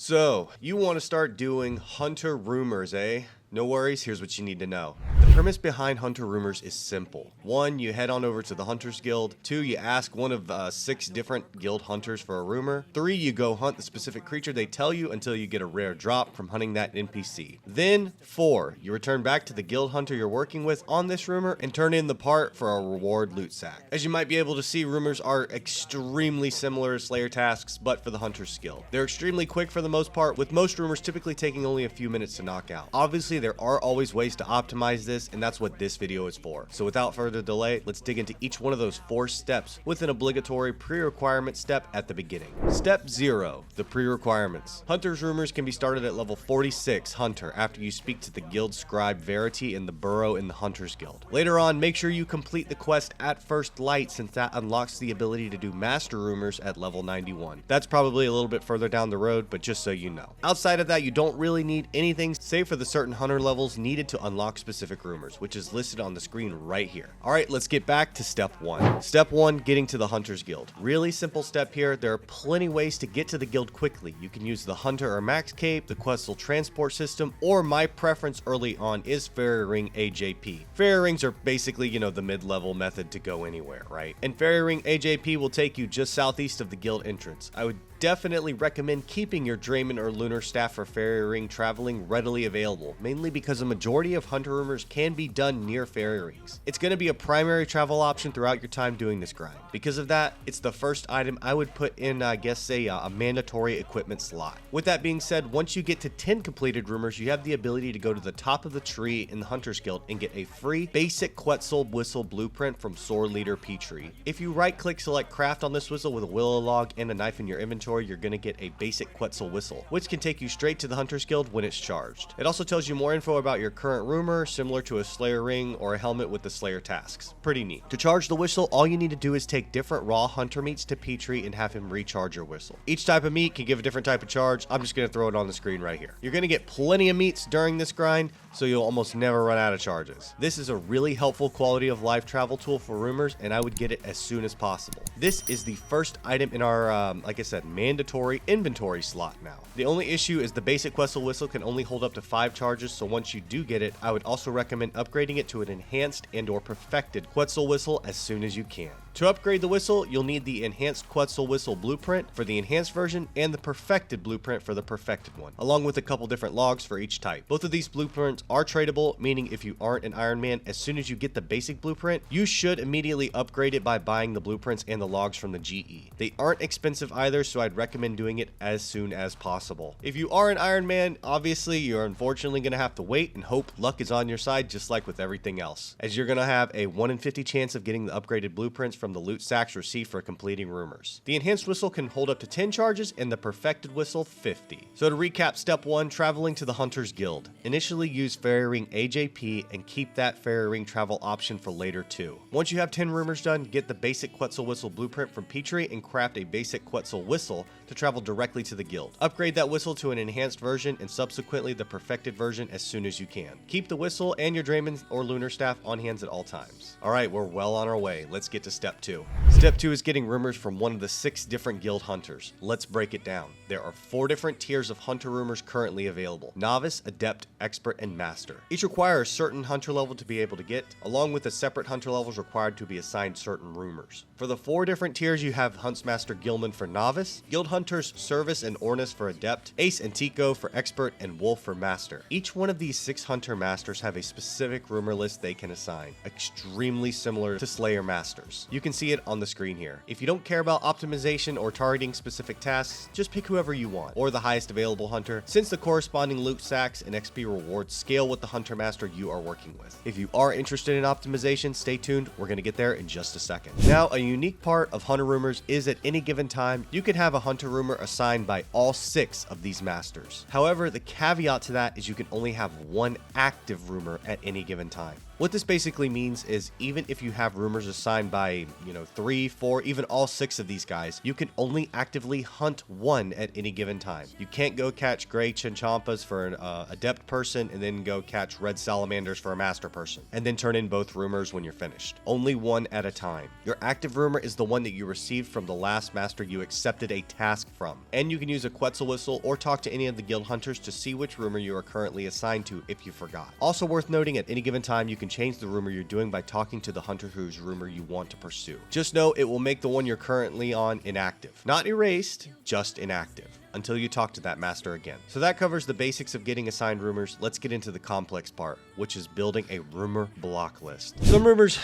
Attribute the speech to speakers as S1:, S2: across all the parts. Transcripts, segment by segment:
S1: So, you want to start doing hunter rumors, eh? No worries, here's what you need to know. The premise behind Hunter Rumors is simple. 1, you head on over to the Hunters Guild. 2, you ask one of 6 different guild hunters for a rumor. 3, you go hunt the specific creature they tell you until you get a rare drop from hunting that NPC. Then 4, you return back to the guild hunter you're working with on this rumor and turn in the part for a reward loot sack. As you might be able to see, rumors are extremely similar to Slayer tasks, but for the Hunter's Guild. They're extremely quick for the most part, with most rumors typically taking only a few minutes to knock out. Obviously, there are always ways to optimize this, and that's what this video is for. So without further delay, let's dig into each one of those 4 steps with an obligatory pre-requirement step at the beginning. Step 0, the pre-requirements. Hunter's rumors can be started at level 46 Hunter after you speak to the guild scribe Verity in the burrow in the Hunter's Guild. Later on, make sure you complete the quest at First Light, since that unlocks the ability to do master rumors at level 91. That's probably a little bit further down the road, but just so you know. Outside of that, you don't really need anything save for the certain hunter levels needed to unlock specific rumors, which is listed on the screen right here. Alright, let's get back to step 1. Step 1, getting to the Hunter's Guild. Really simple step here. There are plenty ways to get to the guild quickly. You can use the Hunter or Max Cape, the Quetzal transport system, or my preference early on is Fairy Ring AJP. Fairy Rings are basically, the mid-level method to go anywhere, right? And Fairy Ring AJP will take you just southeast of the guild entrance. I would definitely recommend keeping your Draymond or Lunar Staff for Fairy Ring traveling readily available, mainly because a majority of hunter rumors can be done near Fairy Rings. It's going to be a primary travel option throughout your time doing this grind. Because of that, it's the first item I would put in, a mandatory equipment slot. With that being said, once you get to 10 completed rumors, you have the ability to go to the top of the tree in the Hunter's Guild and get a free basic Quetzal whistle blueprint from Sword Leader Petrie. If you right-click select craft on this whistle with a willow log and a knife in your inventory, you're going to get a basic Quetzal whistle, which can take you straight to the Hunter's Guild when it's charged. It also tells you more info about your current rumor, similar to a Slayer ring or a helmet with the Slayer tasks. Pretty neat. To charge the whistle, all you need to do is take different raw hunter meats to Petrie and have him recharge your whistle. Each type of meat can give a different type of charge. I'm just going to throw it on the screen right here. You're going to get plenty of meats during this grind, so you'll almost never run out of charges. This is a really helpful quality of life travel tool for rumors, and I would get it as soon as possible. This is the first item in our, like I said, mandatory inventory slot now. The only issue is the basic Quetzal whistle can only hold up to 5 charges, so once you do get it, I would also recommend upgrading it to an enhanced and or perfected Quetzal whistle as soon as you can. To upgrade the whistle, you'll need the enhanced Quetzal whistle blueprint for the enhanced version and the perfected blueprint for the perfected one, along with a couple different logs for each type. Both of these blueprints are tradable, meaning if you aren't an Iron Man, as soon as you get the basic blueprint, you should immediately upgrade it by buying the blueprints and the logs from the GE. They aren't expensive either, so I'd recommend doing it as soon as possible. If you are an Iron Man, obviously you're unfortunately going to have to wait and hope luck is on your side, just like with everything else, as you're going to have a 1 in 50 chance of getting the upgraded blueprints from the loot sacks received for completing rumors. The enhanced whistle can hold up to 10 charges and the perfected whistle 50. So to recap, step 1, traveling to the Hunter's Guild. Initially use Fairy Ring AJP and keep that Fairy Ring travel option for later too. Once you have 10 rumors done, get the basic Quetzal whistle blueprint from Petrie and craft a basic Quetzal whistle to travel directly to the guild. Upgrade that whistle to an enhanced version and subsequently the perfected version as soon as you can. Keep the whistle and your Draymond or Lunar Staff on hands at all times. Alright, we're well on our way. Let's get to step 2. Step 2 is getting rumors from one of the 6 different guild hunters. Let's break it down. There are 4 different tiers of hunter rumors currently available: Novice, Adept, Expert, and Master. Each require a certain hunter level to be able to get, along with the separate hunter levels required to be assigned certain rumors. For the 4 different tiers, you have Huntsmaster Gilman for Novice, Guild Hunters Service and Ornus for Adept, Ace and Tico for Expert, and Wolf for Master. Each one of these 6 hunter masters have a specific rumor list they can assign, extremely similar to Slayer masters. You can see it on the screen here. If you don't care about optimization or targeting specific tasks, just pick whoever you want, or the highest available hunter, since the corresponding loot sacks and XP rewards scale with the hunter master you are working with. If you are interested in optimization, stay tuned, we're going to get there in just a second. Now, a unique part of hunter rumors is at any given time, you can have a hunter rumor assigned by all 6 of these masters. However, the caveat to that is you can only have 1 active rumor at any given time. What this basically means is even if you have rumors assigned by, 3, 4, even all 6 of these guys, you can only actively hunt one at any given time. You can't go catch gray Chinchompas for an adept person and then go catch red Salamanders for a master person, and then turn in both rumors when you're finished. Only one at a time. Your active rumor is the one that you received from the last master you accepted a task from, and you can use a Quetzal whistle or talk to any of the guild hunters to see which rumor you are currently assigned to if you forgot. Also worth noting, at any given time you can change the rumor you're doing by talking to the hunter whose rumor you want to pursue. Just know it will make the one you're currently on inactive. Not erased, just inactive, until you talk to that master again. So that covers the basics of getting assigned rumors. Let's get into the complex part, which is building a rumor block list. Some rumors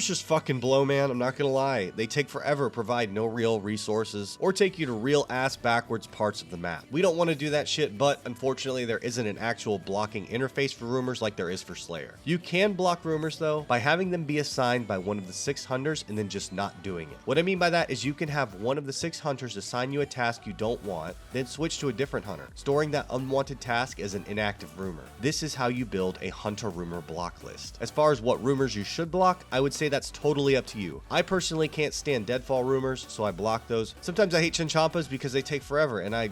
S1: just fucking blow, man. I'm not gonna lie. They take forever, provide no real resources, or take you to real ass backwards parts of the map. We don't want to do that shit, but unfortunately there isn't an actual blocking interface for rumors like there is for Slayer. You can block rumors though by having them be assigned by one of the 6 hunters and then just not doing it. What I mean by that is you can have one of the 6 hunters assign you a task you don't want, then switch to a different hunter, storing that unwanted task as an inactive rumor. This is how you build a hunter rumor block list. As far as what rumors you should block, I would say that's totally up to you. I personally can't stand deadfall rumors, so I block those. Sometimes I hate Chinchompas because they take forever, and I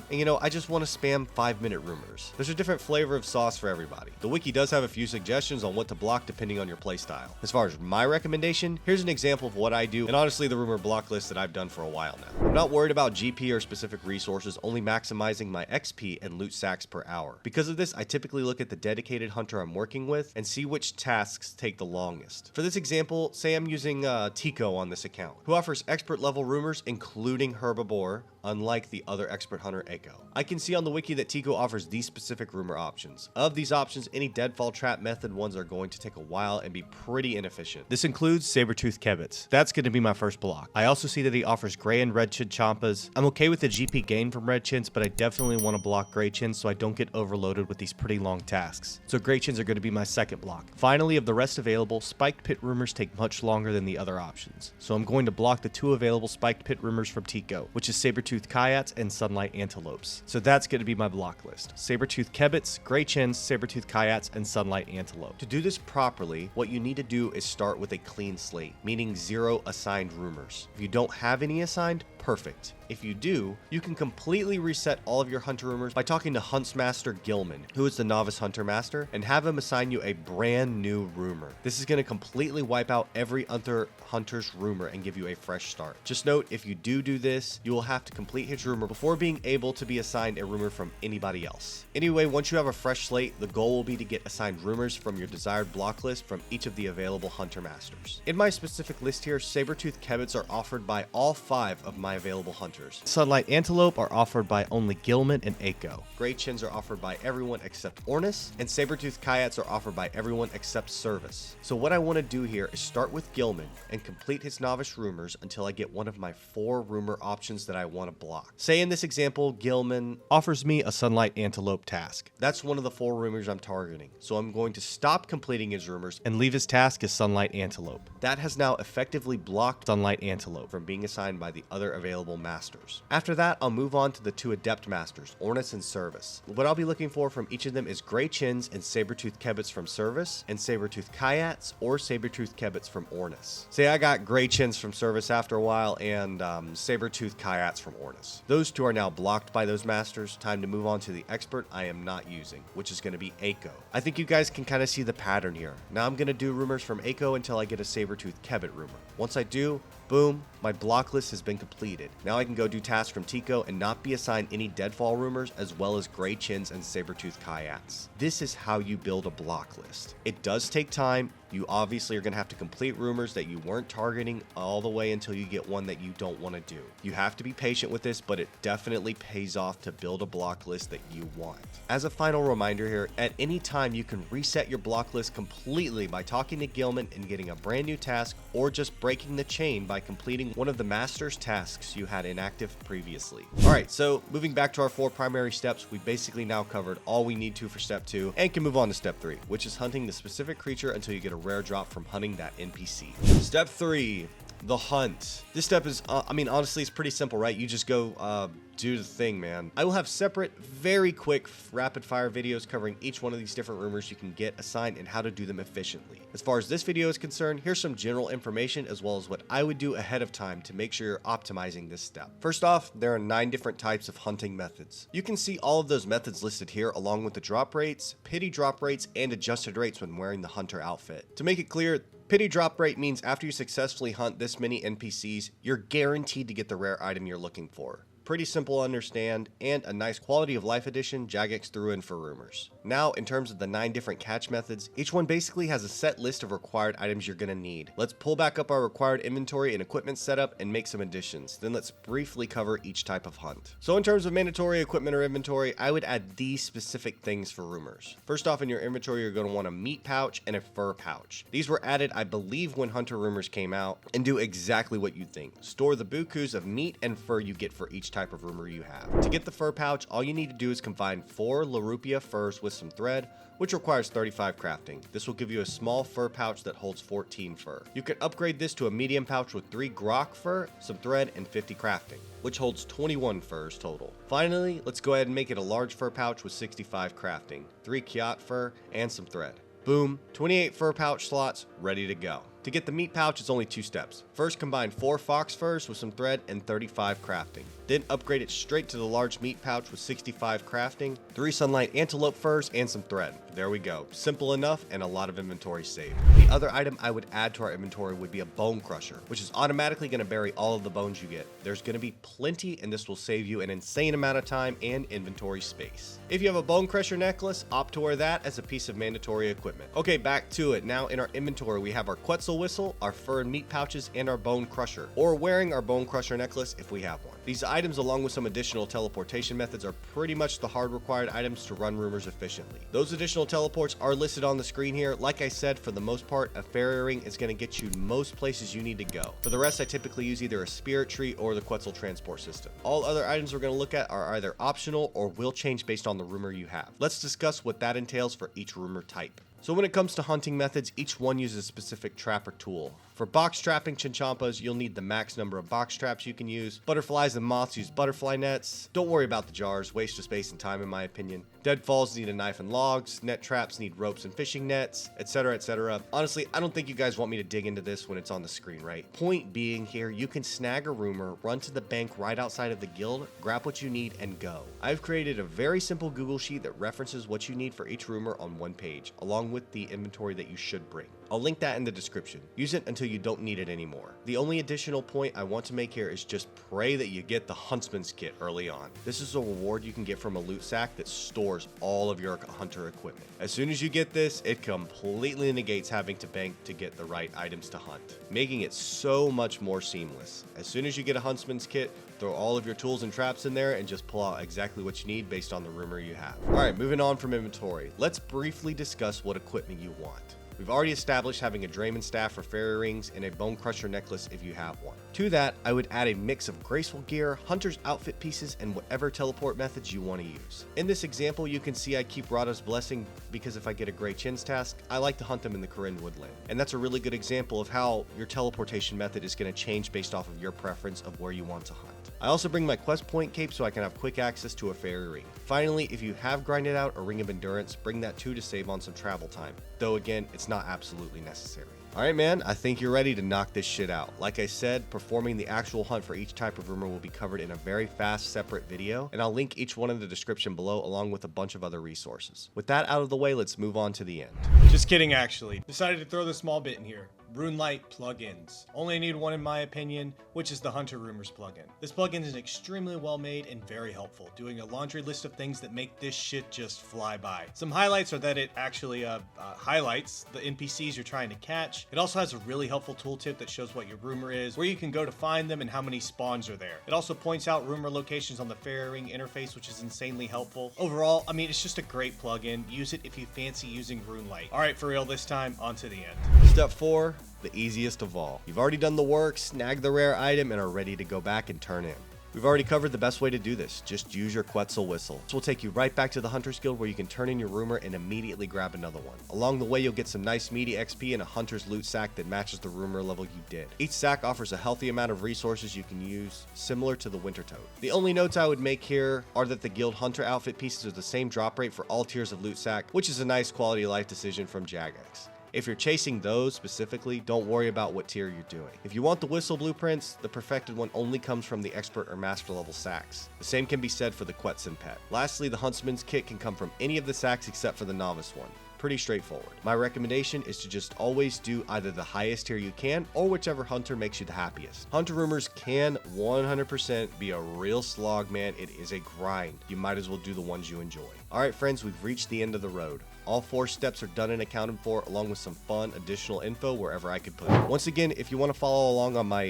S1: just want to spam 5-minute rumors. There's a different flavor of sauce for everybody. The wiki does have a few suggestions on what to block depending on your playstyle. As far as my recommendation, here's an example of what I do, and honestly the rumor block list that I've done for a while now. I'm not worried about GP or specific resources, only maximizing my XP and loot sacks per hour. Because of this, I typically look at the dedicated hunter I'm working with and see which tasks take the longest. For this example, say I'm using Tecu on this account, who offers expert level rumors including Herbiboar, unlike the other expert hunter Echo. I can see on the wiki that Tecu offers these specific rumor options. Of these options, any deadfall trap method ones are going to take a while and be pretty inefficient. This includes Sabre-Toothed Kebbits. That's going to be my first block. I also see that he offers gray and red Chinchompas. I'm okay with the GP gain from red chins, but I definitely want to block gray chins so I don't get overloaded with these pretty long tasks. So gray chins are going to be my second block. Finally, of the rest available, spiked pit rumors take much longer than the other options. So I'm going to block the 2 available spiked pit rumors from Tecu, which is Sabre-Toothed Kyatts and Sunlight Antelopes. So that's going to be my block list. Sabre-Toothed Kebbits, gray chins, Sabre-Toothed Kyatts, and Sunlight Antelope. To do this properly, what you need to do is start with a clean slate, meaning 0 assigned rumors. If you don't have any assigned, perfect. If you do, you can completely reset all of your hunter rumors by talking to Huntsmaster Gilman, who is the novice hunter master, and have him assign you a brand new rumor. This is going to completely wipe out every other hunter's rumor and give you a fresh start. Just note, if you do this, you will have to complete his rumor before being able to be assigned a rumor from anybody else. Anyway, once you have a fresh slate, the goal will be to get assigned rumors from your desired block list from each of the available hunter masters. In my specific list here, Sabre-Toothed Kebbits are offered by all 5 of my available hunters. Sunlight Antelope are offered by only Gilman and Echo. Gray chins are offered by everyone except Ornis, and Sabre-Toothed Kyatts are offered by everyone except Service. So what I want to do here is start with Gilman and complete his novice rumors until I get one of my 4 rumor options that I want to block. Say in this example, Gilman offers me a Sunlight Antelope task. That's one of the 4 rumors I'm targeting. So I'm going to stop completing his rumors and leave his task as Sunlight Antelope. That has now effectively blocked Sunlight Antelope from being assigned by the other available masters. After that, I'll move on to the 2 adept masters, Ornis and Service. What I'll be looking for from each of them is gray chins and Sabre-Toothed Kebbits from Service, and Sabre-Toothed Kyatts or Sabre-Toothed Kebbits from Ornis. Say I got gray chins from Service after a while and Sabre-Toothed Kyatts from Ornis. Those 2 are now blocked by those masters. Time to move on to the expert I am not using, which is going to be Echo. I think you guys can kind of see the pattern here. Now I'm going to do rumors from Echo until I get a Sabre-Toothed Kebbit rumor. Once I do, boom, my block list has been completed. Now I can go do tasks from Tecu and not be assigned any deadfall rumors, as well as gray chins and Sabre-Toothed Kyatts. This is how you build a block list. It does take time. You obviously are going to have to complete rumors that you weren't targeting all the way until you get one that you don't want to do. You have to be patient with this, but it definitely pays off to build a block list that you want. As a final reminder here, at any time you can reset your block list completely by talking to Gilman and getting a brand new task, or just breaking the chain by completing one of the master's tasks you had inactive previously. Alright, so moving back to our 4 primary steps, we basically now covered all we need to for step 2 and can move on to step 3, which is hunting the specific creature until you get a rare drop from hunting that NPC. Step 3, the hunt. This step is, honestly, it's pretty simple, right? You just go do the thing, man. I will have separate, very quick, rapid fire videos covering each one of these different rumors you can get assigned and how to do them efficiently. As far as this video is concerned, here's some general information as well as what I would do ahead of time to make sure you're optimizing this step. First off, there are 9 different types of hunting methods. You can see all of those methods listed here along with the drop rates, pity drop rates, and adjusted rates when wearing the hunter outfit. To make it clear, pity drop rate means after you successfully hunt this many NPCs, you're guaranteed to get the rare item you're looking for. Pretty simple to understand, and a nice quality of life addition Jagex threw in for rumors. Now, in terms of the 9 different catch methods, each one basically has a set list of required items you're gonna need. Let's pull back up our required inventory and equipment setup and make some additions. Then let's briefly cover each type of hunt. So in terms of mandatory equipment or inventory, I would add these specific things for rumors. First off, in your inventory, you're gonna want a meat pouch and a fur pouch. These were added, I believe, when hunter rumors came out, and do exactly what you think. Store the bukus of meat and fur you get for each type of rumor you have. To get the fur pouch, all you need to do is combine 4 Larupia furs with some thread, which requires 35 crafting. This will give you a small fur pouch that holds 14 fur. You can upgrade this to a medium pouch with 3 grok fur, some thread, and 50 crafting, which holds 21 furs total. Finally, let's go ahead and make it a large fur pouch with 65 crafting, 3 Kyatt fur, and some thread. Boom, 28 fur pouch slots ready to go. To get the meat pouch, it's only 2 steps. First, combine 4 fox furs with some thread and 35 crafting. Then upgrade it straight to the large meat pouch with 65 crafting, 3 sunlight antelope furs, and some thread. There we go. Simple enough and a lot of inventory saved. The other item I would add to our inventory would be a bone crusher, which is automatically going to bury all of the bones you get. There's going to be plenty, and this will save you an insane amount of time and inventory space. If you have a bone crusher necklace, opt to wear that as a piece of mandatory equipment. Okay, back to it. Now in our inventory, we have our Quetzal whistle, our fur and meat pouches, and our bone crusher, or wearing our bone crusher necklace if we have one. These items, along with some additional teleportation methods, are pretty much the hard required items to run rumors efficiently. Those additional teleports are listed on the screen here. Like I said, for the most part, a fairy ring is going to get you most places you need to go. For the rest, I typically use either a spirit tree or the Quetzal transport system. All other items we're going to look at are either optional or will change based on the rumor you have. Let's discuss what that entails for each rumor type. So when it comes to hunting methods, each one uses a specific trap or tool. For box trapping Chinchompas, you'll need the max number of box traps you can use. Butterflies and moths use butterfly nets. Don't worry about the jars, waste of space and time in my opinion. Deadfalls need a knife and logs. Net traps need ropes and fishing nets, etc, etc. Honestly, I don't think you guys want me to dig into this when it's on the screen, right? Point being here, you can snag a rumor, run to the bank right outside of the guild, grab what you need, and go. I've created a very simple Google sheet that references what you need for each rumor on one page, along with the inventory that you should bring. I'll link that in the description. Use it until you don't need it anymore. The only additional point I want to make here is just pray that you get the Huntsman's Kit early on. This is a reward you can get from a loot sack that stores all of your hunter equipment. As soon as you get this, it completely negates having to bank to get the right items to hunt, making it so much more seamless. As soon as you get a Huntsman's Kit, throw all of your tools and traps in there and just pull out exactly what you need based on the rumor you have. Alright, moving on from inventory. Let's briefly discuss what equipment you want. We've already established having a Drayman staff for fairy rings and a bone crusher necklace if you have one. To that, I would add a mix of graceful gear, hunter's outfit pieces, and whatever teleport methods you want to use. In this example, you can see I keep Rada's Blessing because if I get a Grey Chin's task, I like to hunt them in the Corinne woodland. And that's a really good example of how your teleportation method is going to change based off of your preference of where you want to hunt. I also bring my quest point cape so I can have quick access to a fairy ring. Finally, if you have grinded out a Ring of Endurance, bring that too to save on some travel time. Though again, it's not absolutely necessary. Alright man, I think you're ready to knock this shit out. Like I said, performing the actual hunt for each type of rumor will be covered in a very fast separate video, and I'll link each one in the description below along with a bunch of other resources. With that out of the way, let's move on to the end.
S2: Just kidding actually. Decided to throw this small bit in here. Runelite Plugins. Only need one in my opinion, which is the Hunter Rumors plugin. This plugin is extremely well made and very helpful, doing a laundry list of things that make this shit just fly by. Some highlights are that it actually highlights the NPCs you're trying to catch. It also has a really helpful tooltip that shows what your rumor is, where you can go to find them, and how many spawns are there. It also points out rumor locations on the fairy ring interface, which is insanely helpful. Overall, I mean, it's just a great plugin. Use it if you fancy using Runelite. Alright, for real this time, on to the end.
S1: Step 4. The easiest of all. You've already done the work, snagged the rare item, and are ready to go back and turn in. We've already covered the best way to do this. Just use your Quetzal whistle. This will take you right back to the Hunter's Guild where you can turn in your rumor and immediately grab another one. Along the way, you'll get some nice meaty XP and a hunter's loot sack that matches the rumor level you did. Each sack offers a healthy amount of resources you can use, similar to the Winter Toad. The only notes I would make here are that the Guild Hunter outfit pieces are the same drop rate for all tiers of loot sack, which is a nice quality of life decision from Jagex. If you're chasing those specifically, don't worry about what tier you're doing. If you want the whistle blueprints, the perfected one only comes from the expert or master level sacks. The same can be said for the Quetzal pet. Lastly, the huntsman's kit can come from any of the sacks except for the novice one. Pretty straightforward. My recommendation is to just always do either the highest tier you can or whichever hunter makes you the happiest. Hunter rumors can 100% be a real slog, man. It is a grind. You might as well do the ones you enjoy. Alright friends, we've reached the end of the road. All 4 steps are done and accounted for, along with some fun additional info wherever I could put it. Once again, if you want to follow along on my,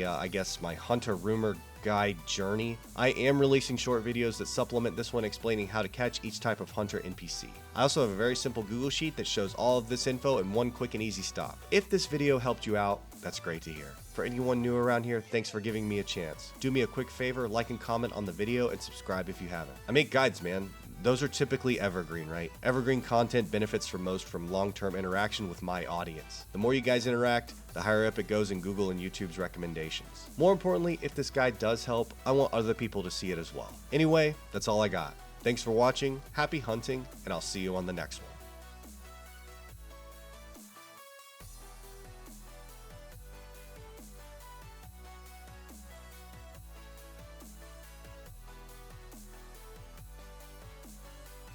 S1: my hunter rumor guide journey, I am releasing short videos that supplement this one explaining how to catch each type of hunter NPC. I also have a very simple Google Sheet that shows all of this info in one quick and easy stop. If this video helped you out, that's great to hear. For anyone new around here, thanks for giving me a chance. Do me a quick favor, like and comment on the video and subscribe if you haven't. I make guides, man. Those are typically evergreen, right? Evergreen content benefits from most from long-term interaction with my audience. The more you guys interact, the higher up it goes in Google and YouTube's recommendations. More importantly, if this guide does help, I want other people to see it as well. Anyway, that's all I got. Thanks for watching, happy hunting, and I'll see you on the next one.